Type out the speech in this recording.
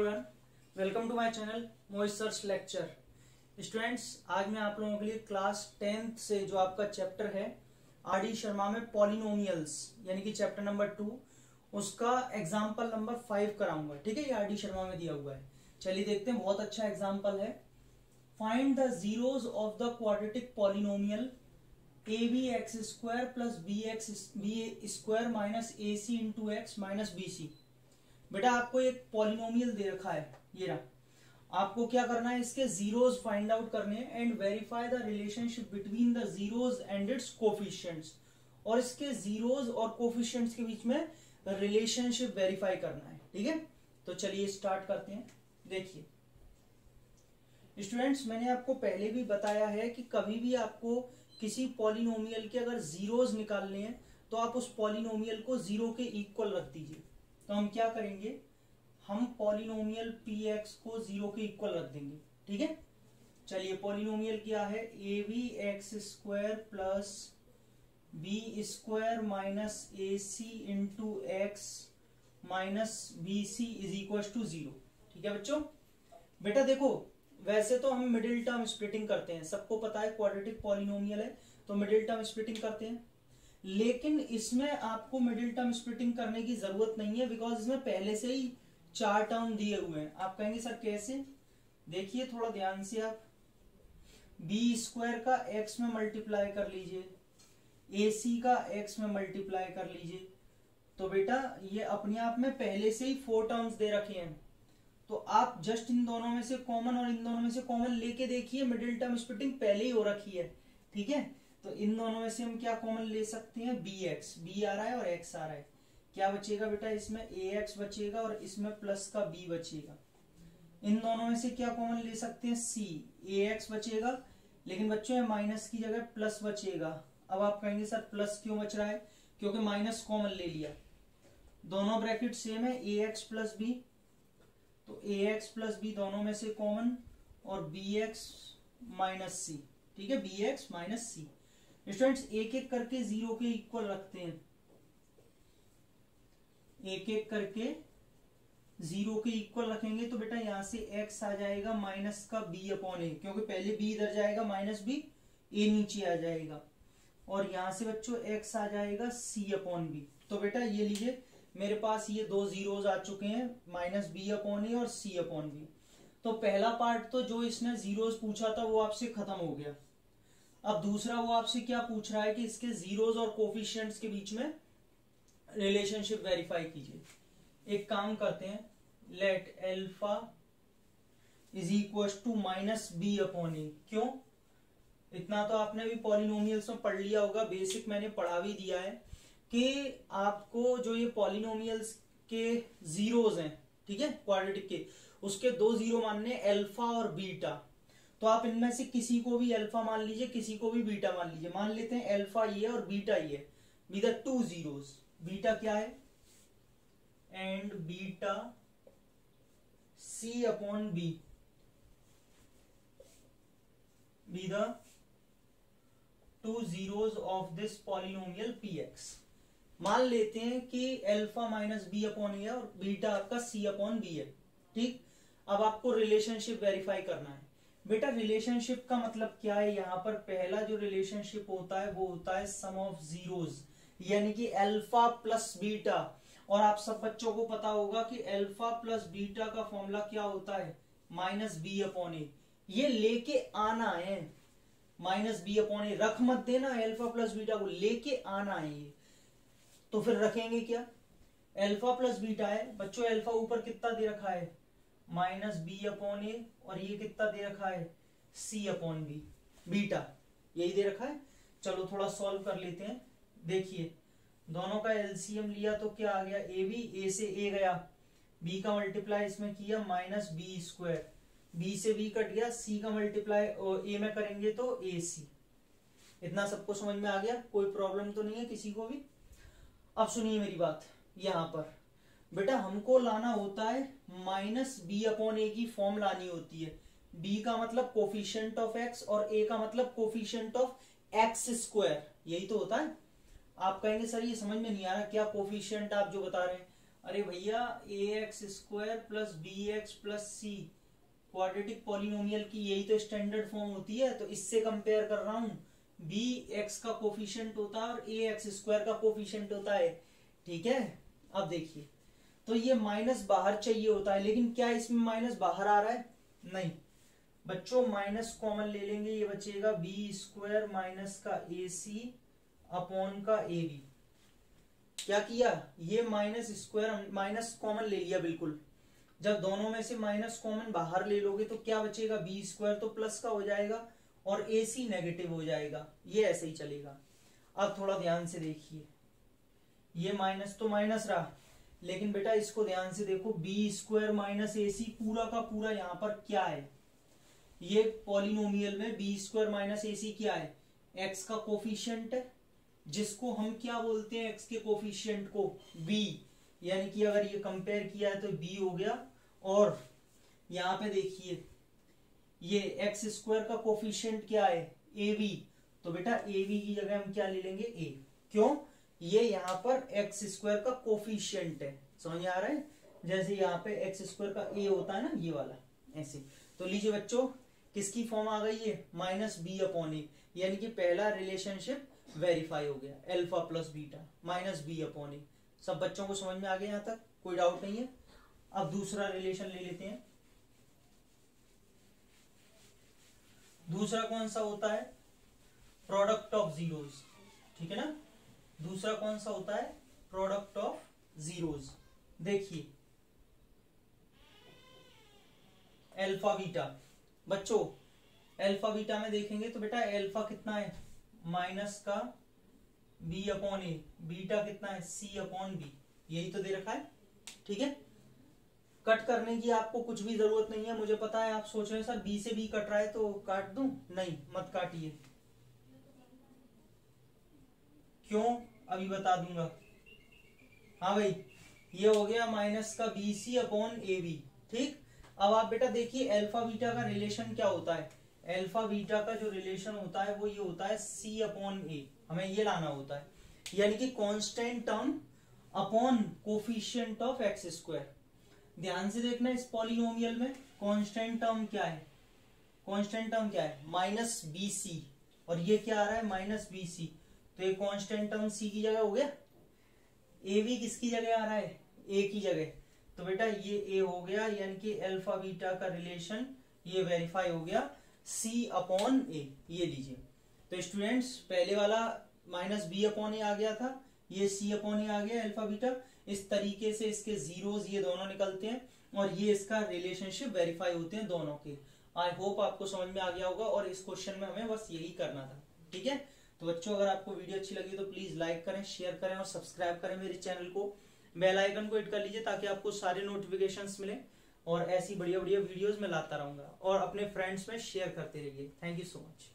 Everyone, welcome to my channel Mohit search lecture. Students, आज मैं आप लोगों के लिए क्लास 10th से जो आपका चैप्टर है आर.डी. शर्मा में पॉलिनोमियल्स यानी कि चैप्टर नंबर 2 उसका एग्जाम्पल नंबर 5 कराऊंगा। ठीक है, ये आर.डी. शर्मा में दिया हुआ है। चलिए देखते हैं, बहुत अच्छा एग्जाम्पल है। Find the zeros of the quadratic polynomial ab(x² + bx² minus ac into x minus bc। बेटा आपको एक पॉलिनोमियल दे रखा है, ये रहा। आपको क्या करना है, इसके जीरोज फाइंड आउट करने हैं and verify the relationship between the zeros and it's coefficients. और इसके जीरोज और कोफिशिएंट्स के बीच में रिलेशनशिप वेरीफाई करना है। ठीक है, तो चलिए स्टार्ट करते हैं। देखिए स्टूडेंट्स, मैंने आपको पहले भी बताया है कि कभी भी आपको किसी पॉलिनोमियल के अगर जीरोज निकालने हैं तो आप उस पॉलिनोमियल को जीरो के इक्वल रख दीजिए। तो हम क्या करेंगे, हम पॉलिनोमियल px को जीरो के इक्वल रख देंगे। ठीक है, चलिए पॉलिनोमियल क्या है, ab(x² + b² minus ac into x minus bc is equal to 0। ठीक है बच्चों, बेटा देखो वैसे तो हम मिडिल टर्म स्प्लिटिंग करते हैं, सबको पता है क्वाड्रेटिक पॉलिनोमियल है तो मिडिल टर्म स्प्लिटिंग करते हैं। लेकिन इसमें आपको मिडिल टर्म स्प्लिटिंग करने की जरूरत नहीं है, बिकॉज इसमें पहले से ही 4 टर्म दिए हुए हैं। आप कहेंगे सर कैसे, देखिए थोड़ा ध्यान से आप b² का x में मल्टीप्लाई कर लीजिए, ac का x में मल्टीप्लाई कर लीजिए। तो बेटा ये अपने आप में पहले से ही 4 टर्म्स दे रखे हैं, तो आप जस्ट इन दोनों में से कॉमन और इन दोनों में से कॉमन लेके देखिए, मिडिल टर्म स्प्लिटिंग पहले ही हो रखी है। ठीक है, तो इन दोनों में से हम क्या कॉमन ले सकते हैं, bx, b आ रहा है और x आ रहा है। क्या बचेगा बेटा, इसमें ax बचेगा और इसमें प्लस का b बचेगा। इन दोनों में से क्या कॉमन ले सकते हैं, c, ax बचेगा, लेकिन बच्चों में माइनस की जगह प्लस बचेगा। अब आप कहेंगे सर प्लस क्यों बच रहा है, क्योंकि माइनस कॉमन ले लिया। दोनों ब्रैकेट सेम है, ax प्लस b, तो ax प्लस b दोनों में से कॉमन और bx माइनस c। ठीक है, bx माइनस c। स्टूडेंट्स एक एक करके जीरो के इक्वल रखते हैं, एक एक करके जीरो के इक्वल रखेंगे तो बेटा यहां से x आ जाएगा माइनस का b/a, क्योंकि पहले b इधर जाएगा माइनस b, a नीचे आ जाएगा, और यहां से बच्चों x आ जाएगा c/b। तो बेटा ये लीजिए, मेरे पास ये दो जीरोज आ चुके हैं, माइनस b/a और c/b। तो पहला पार्ट तो जो इसने जीरोज पूछा था वो आपसे खत्म हो गया। अब दूसरा वो आपसे क्या पूछ रहा है कि इसके जीरोज और कोफिशिएंट्स के बीच में रिलेशनशिप वेरीफाई कीजिए। एक काम करते हैं, let alpha is equal to minus b/a। क्यों, इतना तो आपने भी पॉलिनोमियल्स में पढ़ लिया होगा, बेसिक मैंने पढ़ा भी दिया है कि आपको जो ये पॉलिनोमियल्स के जीरोज हैं, ठीक है क्वाड्रेटिक के, उसके दो जीरो मानने अल्फा और बीटा। तो आप इनमें से किसी को भी अल्फा मान लीजिए, किसी को भी बीटा मान लीजिए। मान लेते हैं अल्फा ये और बीटा ये, विद द 2 जीरोज। बीटा क्या है, and beta c/b with the 2 zeros of this polynomial px। मान लेते हैं कि अल्फा माइनस b/a और बीटा आपका c/b है। ठीक, अब आपको रिलेशनशिप वेरीफाई करना है। बेटा रिलेशनशिप का मतलब क्या है, यहाँ पर पहला जो रिलेशनशिप होता है वो होता है सम ऑफ जीरोज, यानी कि अल्फा प्लस बीटा। और आप सब बच्चों को पता होगा कि अल्फा प्लस बीटा का फॉर्मूला क्या होता है, माइनस b/a। ये लेके आना है, माइनस b/a रख मत देना, अल्फा प्लस बीटा को लेके आना है ये। तो फिर रखेंगे क्या, अल्फा प्लस बीटा है बच्चों, अल्फा ऊपर कितना दे रखा है माइनस b/a, और ये कितना दे रखा है c/b, बीटा यही दे रखा है। चलो थोड़ा सॉल्व कर लेते हैं। देखिए दोनों का एलसीएम लिया तो क्या आ गया, a से a गया, b का मल्टीप्लाई इसमें किया माइनस b², b से b कट गया, c का मल्टीप्लाई a में करेंगे तो ac। इतना सबको समझ में आ गया, कोई प्रॉब्लम तो नहीं है किसी को भी। अब सुनिए मेरी बात, यहां पर बेटा हमको लाना होता है माइनस b/a की फॉर्म लानी होती है। b का मतलब कोफिशिएंट ऑफ x और a का मतलब कोफिशिएंट ऑफ x², यही तो होता है। आप कहेंगे सर ये समझ में नहीं आ रहा, क्या कोफिशिएंट आप जो बता रहे हैं, अरे भैया ax² plus bx plus c quadratic polynomial की यही तो स्टैंडर्ड फॉर्म होती है, तो इससे कंपेयर कर रहा हूं। b x का कोफिशिएंट होता है और ax² का कोफिशिएंट होता है, ठीक है। अब देखिए, तो ये माइनस बाहर चाहिए होता है, लेकिन क्या इसमें माइनस बाहर आ रहा है? नहीं बच्चों, माइनस कॉमन ले लेंगे, ये बचेगा b² माइनस का ac अपॉन का ab। क्या किया, ये माइनस स्क्वायर माइनस कॉमन ले लिया बिल्कुल। जब दोनों में से माइनस कॉमन बाहर ले लोगे तो क्या बचेगा, b² तो प्लस का हो जाएगा और ac नेगेटिव हो जाएगा, ये ऐसे ही चलेगा। अब थोड़ा ध्यान से देखिए, ये माइनस तो माइनस रहा, लेकिन बेटा इसको ध्यान से देखो, b² माइनस ac पूरा का पूरा यहाँ पर क्या है, ये पॉलिनोमियल में b² माइनस ac क्या है, x का कोफिशिएंट है, जिसको हम क्या बोलते हैं, x के कोफिशिएंट को b, यानी कि अगर ये कंपेयर किया है तो b हो गया। और यहाँ पे देखिए ये x² का कोफिशिएंट क्या है, ab, तो बेटा ab की जगह हम क्या ले लेंगे, a। क्यों, ये यहाँ पर x² का कोफिशिएंट है, समझ आ रहा है, जैसे यहाँ पे x² का a होता है ना, ये वाला ऐसे। तो लीजिए बच्चों, किसकी फॉर्म आ गई है, माइनस b अपॉन a, यानी कि पहला रिलेशनशिप वेरीफाई हो गया, alpha plus beta minus b upon a। सब बच्चों को समझ में आ गया, यहाँ तक कोई डाउट नहीं है। अब दूसरा रिलेशन ले लेते हैं। दूसरा कौन सा होता है, प्रोडक्ट ऑफ जीरोज, ठीक है ना। दूसरा कौन सा होता है, प्रोडक्ट ऑफ जीरोज। देखिए अल्फा बीटा, बच्चों अल्फा बीटा में देखेंगे तो बेटा अल्फा कितना है, माइनस का b अपॉन a, बीटा कितना है, c अपॉन b, यही तो दे रखा है, ठीक है। कट करने की आपको कुछ भी जरूरत नहीं है, मुझे पता है आप सोच रहे हैं सर b से b कट रहा है तो काट दूं, नहीं मत काटिए। क्यों, अभी बता दूंगा। हाँ भाई, ये हो गया माइनस का bc अपॉन ab, ठीक। अब आप बेटा देखिए अल्फा बीटा का रिलेशन क्या होता है, अल्फा बीटा का जो रिलेशन होता है वो ये होता है c अपॉन a, हमें ये लाना होता है, यानी कि constant term upon coefficient of x²। ध्यान से देखना, इस पॉलिनोमियल में कांस्टेंट टर्म क्या है, कांस्टेंट टर्म क्या है, माइनस bc, और ये क्या आ रहा है, माइनस bc, तो ये कांस्टेंट टर्म c की जगह हो गया, ab किसकी जगह आ रहा है, a की जगह, तो बेटा ये a हो गया, यानी कि अल्फा बीटा का रिलेशन ये वेरीफाई हो गया, c अपॉन a, ये लीजिए। तो स्टूडेंट्स पहले वाला माइनस b अपॉन a आ गया था, ये c अपॉन a आ गया अल्फा बीटा। इस तरीके से इसके जीरोस ये दोनों निकलते हैं और ये इसका रिलेशनशिप वेरीफाई होते हैं दोनों के। आई होप आपको समझ में आ गया होगा, और इस क्वेश्चन में हमें बस यही करना था, ठीक है। तो बच्चों अगर आपको वीडियो अच्छी लगी तो प्लीज लाइक करें, शेयर करें और सब्सक्राइब करें मेरे चैनल को, बेल आइकन को हिट कर लीजिए ताकि आपको सारे नोटिफिकेशंस मिले, और ऐसी बढ़िया बढ़िया वीडियोस मैं लाता रहूंगा, और अपने फ्रेंड्स में शेयर करते रहिए। Thank you so much.